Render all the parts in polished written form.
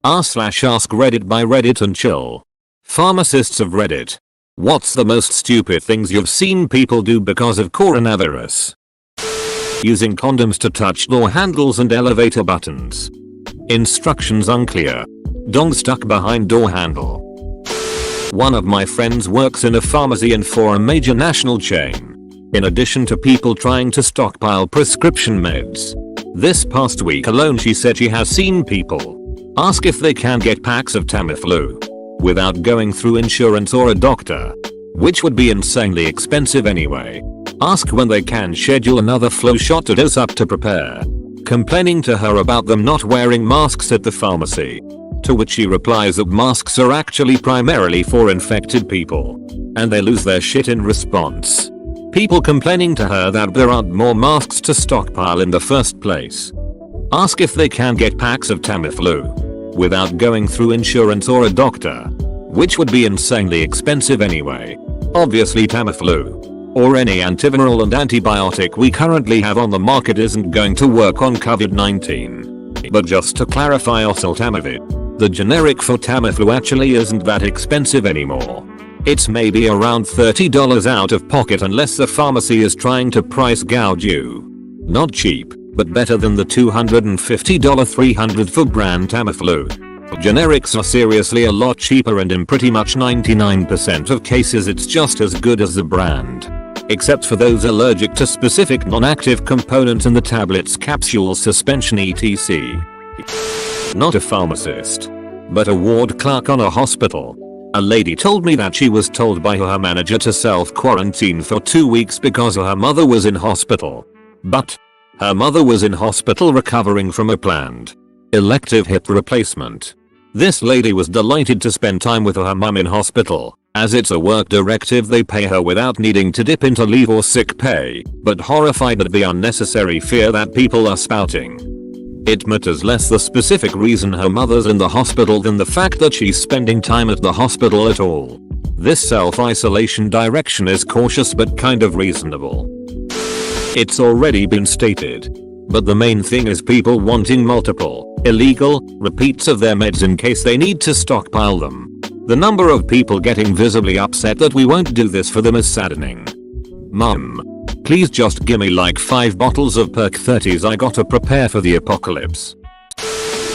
r/Askreddit by Reddit and chill. Pharmacists of Reddit. What's the most stupid things you've seen people do because of coronavirus? Using condoms to touch door handles and elevator buttons. Instructions unclear. Dong stuck behind door handle. One of my friends works in a pharmacy and for a major national chain. In addition to people trying to stockpile prescription meds. This past week alone she said she has seen people ask if they can get packs of Tamiflu without going through insurance or a doctor, which would be insanely expensive anyway. Ask when they can schedule another flu shot to dose up to prepare. Complaining to her about them not wearing masks at the pharmacy. To which she replies that masks are actually primarily for infected people. And they lose their shit in response. People complaining to her that there aren't more masks to stockpile in the first place. Ask if they can get packs of Tamiflu without going through insurance or a doctor, which would be insanely expensive anyway. Obviously Tamiflu or any antiviral and antibiotic we currently have on the market isn't going to work on COVID-19. But just to clarify, oseltamivir, the generic for Tamiflu, actually isn't that expensive anymore. It's maybe around $30 out of pocket unless the pharmacy is trying to price gouge you. Not cheap, but better than the $250 $300 for brand Tamiflu. Generics are seriously a lot cheaper, and in pretty much 99% of cases it's just as good as the brand. Except for those allergic to specific non-active components in the tablets, capsules, suspension, etc. Not a pharmacist, but a ward clerk on a hospital. A lady told me that she was told by her manager to self-quarantine for 2 weeks because her mother was in hospital. But her mother was in hospital recovering from a planned elective hip replacement. This lady was delighted to spend time with her mum in hospital, as it's a work directive they pay her without needing to dip into leave or sick pay, but horrified at the unnecessary fear that people are spouting. It matters less the specific reason her mother's in the hospital than the fact that she's spending time at the hospital at all. This self-isolation direction is cautious but kind of reasonable. It's already been stated. But the main thing is people wanting multiple, illegal, repeats of their meds in case they need to stockpile them. The number of people getting visibly upset that we won't do this for them is saddening. Mum, please just gimme like 5 bottles of Perk 30s, I gotta prepare for the apocalypse.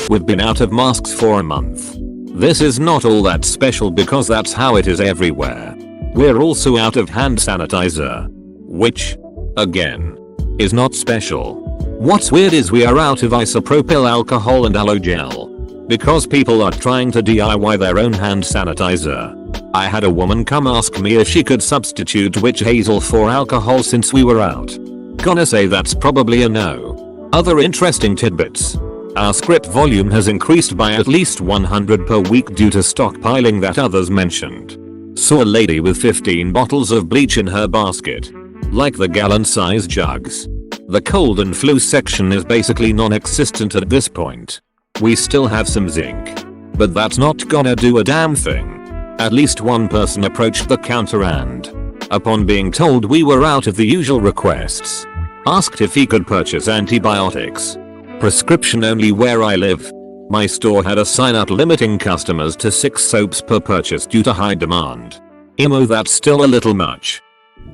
We've been out of masks for a month. This is not all that special because that's how it is everywhere. We're also out of hand sanitizer. Which, again, is not special. What's weird is we are out of isopropyl alcohol and aloe gel. Because people are trying to DIY their own hand sanitizer. I had a woman come ask me if she could substitute witch hazel for alcohol since we were out. Gonna say that's probably a no. Other interesting tidbits. Our script volume has increased by at least 100 per week due to stockpiling that others mentioned. Saw a lady with 15 bottles of bleach in her basket. Like the gallon-size jugs. The cold and flu section is basically non-existent at this point. We still have some zinc. But that's not gonna do a damn thing. At least one person approached the counter and, upon being told we were out of the usual requests, asked if he could purchase antibiotics. Prescription only where I live. My store had a sign out limiting customers to 6 soaps per purchase due to high demand. Emo, that's still a little much.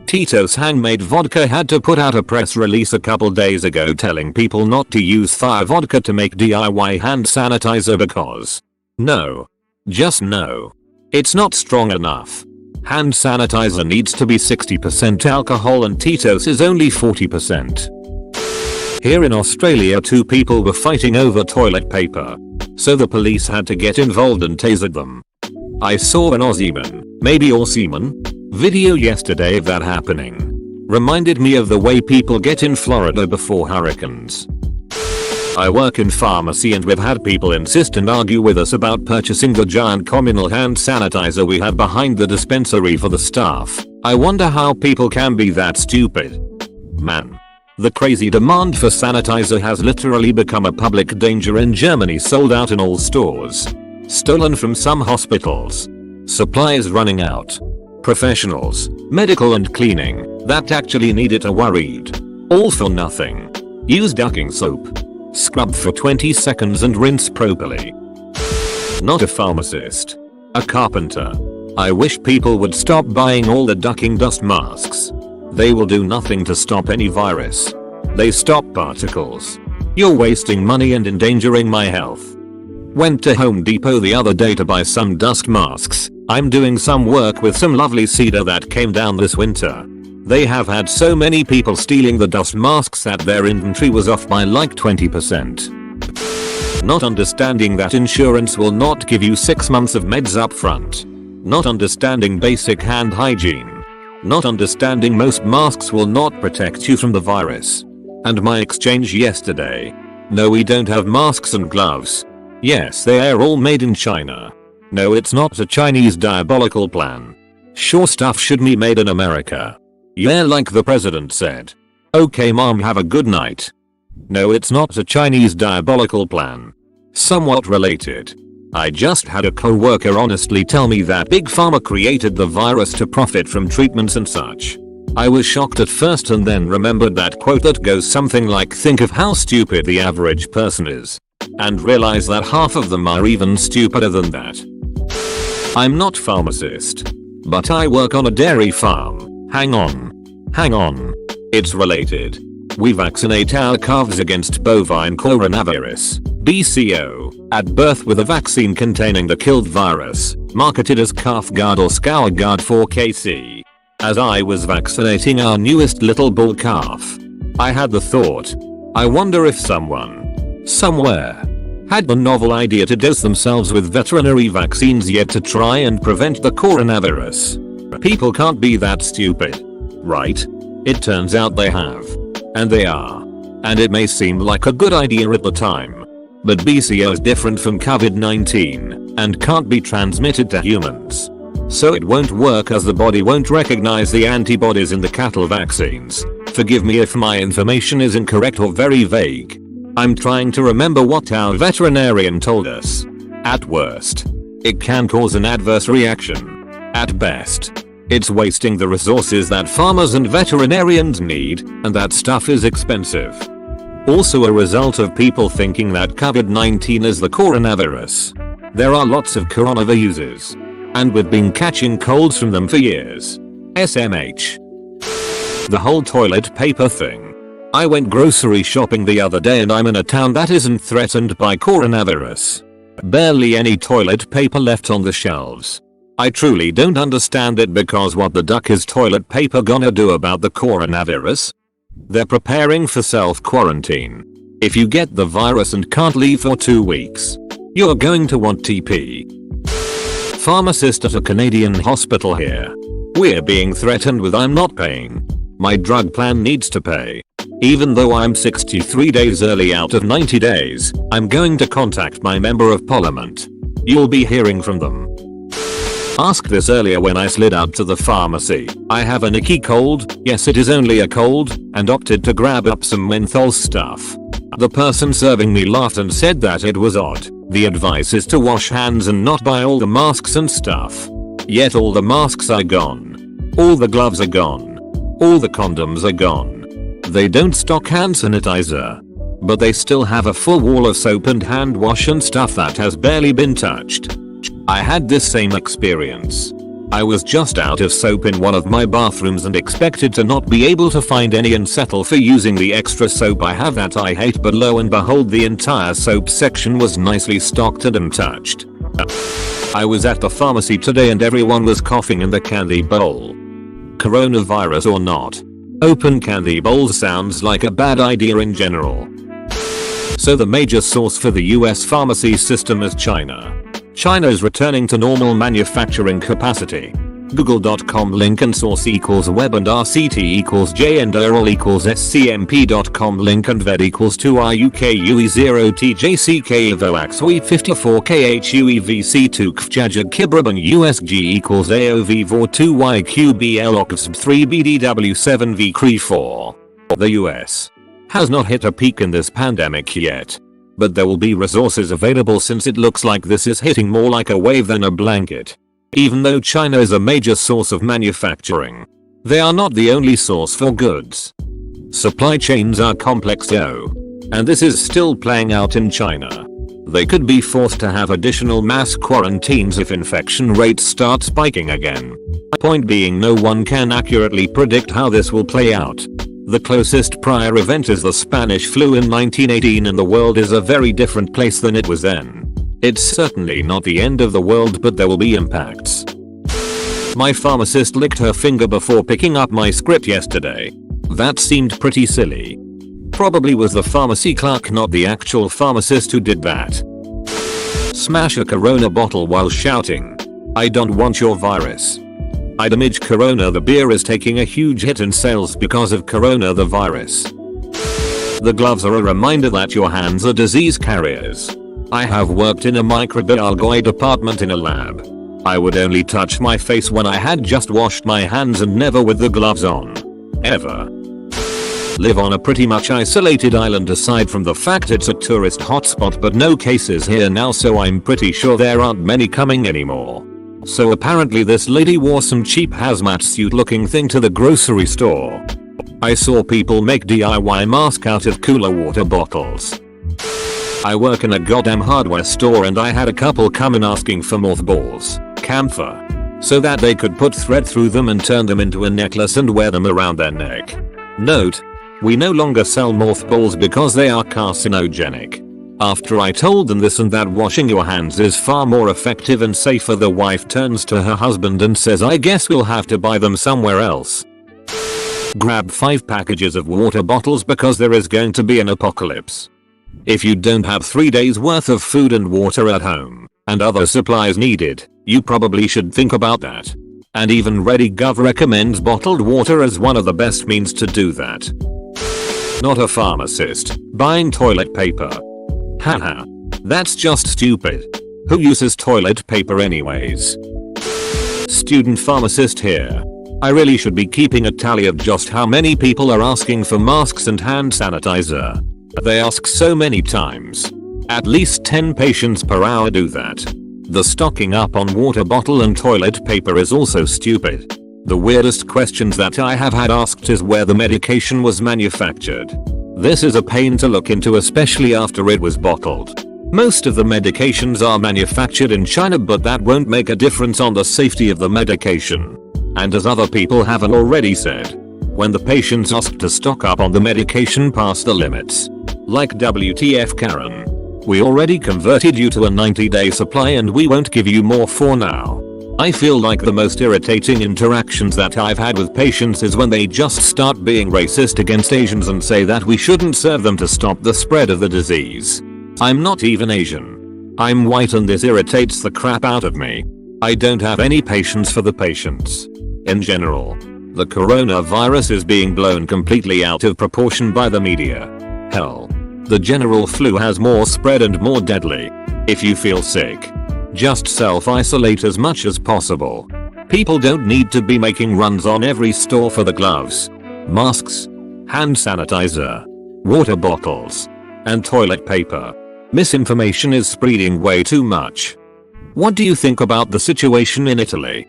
Tito's handmade vodka had to put out a press release a couple days ago telling people not to use fire vodka to make DIY hand sanitizer because no. Just no. It's not strong enough. Hand sanitizer needs to be 60% alcohol and Tito's is only 40%. Here in Australia 2 people were fighting over toilet paper. So the police had to get involved and tasered them. I saw an Aussieman, maybe Aussieman, video yesterday of that happening. Reminded me of the way people get in Florida before hurricanes. I work in pharmacy and we've had people insist and argue with us about purchasing the giant communal hand sanitizer we have behind the dispensary for the staff. I wonder how people can be that stupid. Man. The crazy demand for sanitizer has literally become a public danger in Germany, sold out in all stores. Stolen from some hospitals. Supplies running out. Professionals, medical and cleaning, that actually need it are worried. All for nothing. Use ducking soap. Scrub for 20 seconds and rinse properly. Not a pharmacist. A carpenter. I wish people would stop buying all the ducking dust masks. They will do nothing to stop any virus. They stop particles. You're wasting money and endangering my health. Went to Home Depot the other day to buy some dust masks. I'm doing some work with some lovely cedar that came down this winter. They have had so many people stealing the dust masks that their inventory was off by like 20%. Not understanding that insurance will not give you 6 months of meds up front. Not understanding basic hand hygiene. Not understanding most masks will not protect you from the virus. And my exchange yesterday. No, we don't have masks and gloves. Yes, they are all made in China. No, it's not a Chinese diabolical plan. Sure, stuff should be made in America. Yeah, like the president said. Okay mom, have a good night. No, it's not a Chinese diabolical plan. Somewhat related. I just had a co-worker honestly tell me that Big Pharma created the virus to profit from treatments and such. I was shocked at first and then remembered that quote that goes something like, think of how stupid the average person is. And realize that half of them are even stupider than that. I'm not pharmacist. But I work on a dairy farm. Hang on. It's related. We vaccinate our calves against bovine coronavirus, BCO, at birth with a vaccine containing the killed virus, marketed as Calf Guard or Scour Guard 4KC. As I was vaccinating our newest little bull calf, I had the thought, I wonder if someone, somewhere, had the novel idea to dose themselves with veterinary vaccines yet to try and prevent the coronavirus. People can't be that stupid. Right? It turns out they have. And they are. And it may seem like a good idea at the time. But BCO is different from COVID-19 and can't be transmitted to humans. So it won't work as the body won't recognize the antibodies in the cattle vaccines. Forgive me if my information is incorrect or very vague. I'm trying to remember what our veterinarian told us. At worst, it can cause an adverse reaction. At best, it's wasting the resources that farmers and veterinarians need, and that stuff is expensive. Also a result of people thinking that COVID-19 is the coronavirus. There are lots of coronaviruses. And we've been catching colds from them for years. SMH. The whole toilet paper thing. I went grocery shopping the other day and I'm in a town that isn't threatened by coronavirus. Barely any toilet paper left on the shelves. I truly don't understand it because what the duck is toilet paper gonna do about the coronavirus? They're preparing for self-quarantine. If you get the virus and can't leave for 2 weeks, you're going to want TP. Pharmacist at a Canadian hospital here. We're being threatened with I'm not paying. My drug plan needs to pay. Even though I'm 63 days early out of 90 days, I'm going to contact my member of parliament. You'll be hearing from them. Asked this earlier when I slid out to the pharmacy. I have an icky cold, yes it is only a cold, and opted to grab up some menthol stuff. The person serving me laughed and said that it was odd. The advice is to wash hands and not buy all the masks and stuff. Yet all the masks are gone. All the gloves are gone. All the condoms are gone. They don't stock hand sanitizer. But they still have a full wall of soap and hand wash and stuff that has barely been touched. I had this same experience. I was just out of soap in one of my bathrooms and expected to not be able to find any and settle for using the extra soap I have that I hate, but lo and behold the entire soap section was nicely stocked and untouched. I was at the pharmacy today and everyone was coughing in the candy bowl. Coronavirus or not, open candy bowls sounds like a bad idea in general. So the major source for the US pharmacy system is China. China is returning to normal manufacturing capacity. Google.com link and source equals web and RCT equals J and URL equals scmp.com link and ved equals 2RUKUE0TJCK evoax 54 KHUEVC2 kfjajag kibraban USG equals AOV vor 2YQBL oxb 3 BDW7 V 4. The US has not hit a peak in this pandemic yet. But there will be resources available since it looks like this is hitting more like a wave than a blanket. Even though China is a major source of manufacturing, they are not the only source for goods. Supply chains are complex though. And this is still playing out in China. They could be forced to have additional mass quarantines if infection rates start spiking again. Point being, no one can accurately predict how this will play out. The closest prior event is the Spanish flu in 1918, and the world is a very different place than it was then. It's certainly not the end of the world, but there will be impacts. My pharmacist licked her finger before picking up my script yesterday. That seemed pretty silly. Probably was the pharmacy clerk, not the actual pharmacist, who did that. Smash a Corona bottle while shouting, "I don't want your virus." I damage Corona. The beer is taking a huge hit in sales because of Corona the virus. The gloves are a reminder that your hands are disease carriers. I have worked in a microbiology department in a lab. I would only touch my face when I had just washed my hands and never with the gloves on. Ever. Live on a pretty much isolated island aside from the fact it's a tourist hotspot, but no cases here now, so I'm pretty sure there aren't many coming anymore. So apparently this lady wore some cheap hazmat suit looking thing to the grocery store. I saw people make DIY masks out of cooler water bottles. I work in a goddamn hardware store and I had a couple come in asking for mothballs, camphor, so that they could put thread through them and turn them into a necklace and wear them around their neck. Note: we no longer sell mothballs because they are carcinogenic. After I told them this and that washing your hands is far more effective and safer, the wife turns to her husband and says, "I guess we'll have to buy them somewhere else." Grab 5 packages of water bottles because there is going to be an apocalypse. If you don't have 3 days worth of food and water at home, and other supplies needed, you probably should think about that. And even ReadyGov recommends bottled water as one of the best means to do that. Not a pharmacist, buying toilet paper. Haha. That's just stupid. Who uses toilet paper anyways? Student pharmacist here. I really should be keeping a tally of just how many people are asking for masks and hand sanitizer. They ask so many times. At least 10 patients per hour do that. The stocking up on water bottle and toilet paper is also stupid. The weirdest questions that I have had asked is where the medication was manufactured. This is a pain to look into, especially after it was bottled. Most of the medications are manufactured in China, but that won't make a difference on the safety of the medication. And as other people have already said, when the patients ask to stock up on the medication past the limits, like WTF Karen, we already converted you to a 90-day supply and we won't give you more for now. I feel like the most irritating interactions that I've had with patients is when they just start being racist against Asians and say that we shouldn't serve them to stop the spread of the disease. I'm not even Asian. I'm white and this irritates the crap out of me. I don't have any patience for the patients. In general, the coronavirus is being blown completely out of proportion by the media. Hell, the general flu has more spread and more deadly. If you feel sick, just self-isolate as much as possible. People don't need to be making runs on every store for the gloves, masks, hand sanitizer, water bottles, and toilet paper. Misinformation is spreading way too much. What do you think about the situation in Italy?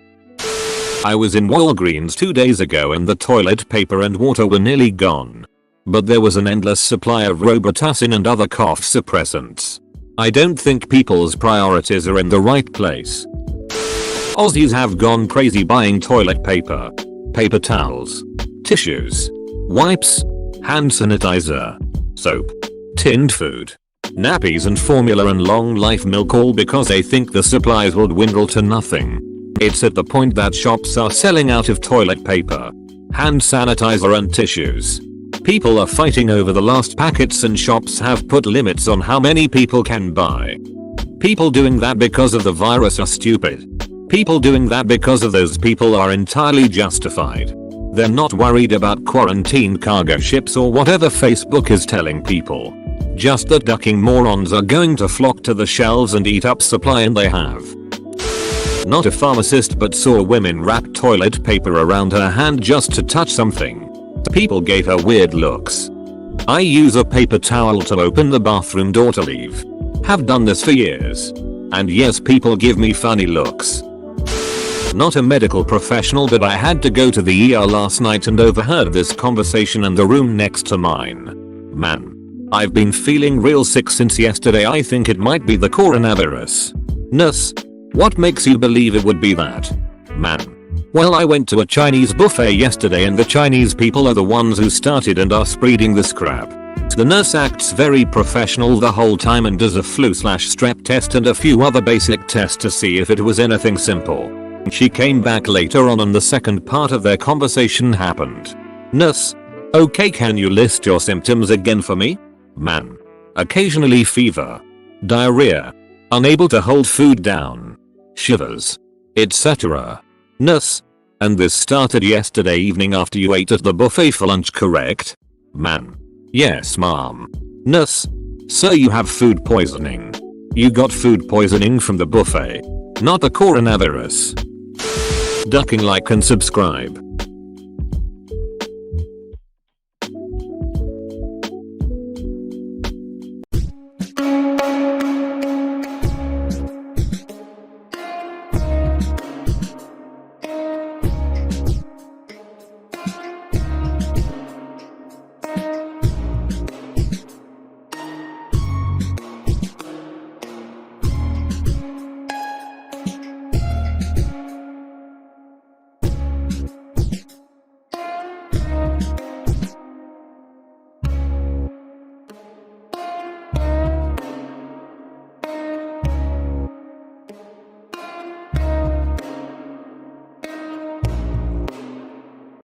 I was in Walgreens 2 days ago and the toilet paper and water were nearly gone. But there was an endless supply of Robitussin and other cough suppressants. I don't think people's priorities are in the right place. Aussies have gone crazy buying toilet paper, paper towels, tissues, wipes, hand sanitizer, soap, tinned food, nappies and formula and long life milk, all because they think the supplies will dwindle to nothing. It's at the point that shops are selling out of toilet paper, hand sanitizer and tissues. People are fighting over the last packets and shops have put limits on how many people can buy. People doing that because of the virus are stupid. People doing that because of those people are entirely justified. They're not worried about quarantined cargo ships or whatever Facebook is telling people. Just that ducking morons are going to flock to the shelves and eat up supply, and they have. Not a pharmacist, but saw women wrap toilet paper around her hand just to touch something. People gave her weird looks. I use a paper towel to open the bathroom door to leave. Have done this for years. And yes, people give me funny looks. Not a medical professional, but I had to go to the ER last night and overheard this conversation in the room next to mine. Man. I've been feeling real sick since yesterday. I think it might be the coronavirus. Nurse. What makes you believe it would be that? Man. Well, I went to a Chinese buffet yesterday and the Chinese people are the ones who started and are spreading this crap. The nurse acts very professional the whole time and does a flu/strep test and a few other basic tests to see if it was anything simple. She came back later on and the second part of their conversation happened. Nurse. Okay, can you list your symptoms again for me? Man. Occasionally fever. Diarrhea. Unable to hold food down. Shivers. Etc. Nurse. And this started yesterday evening after you ate at the buffet for lunch, correct? Man. Yes, ma'am. Nurse. So you have food poisoning. You got food poisoning from the buffet, not the coronavirus. Ducking like and subscribe.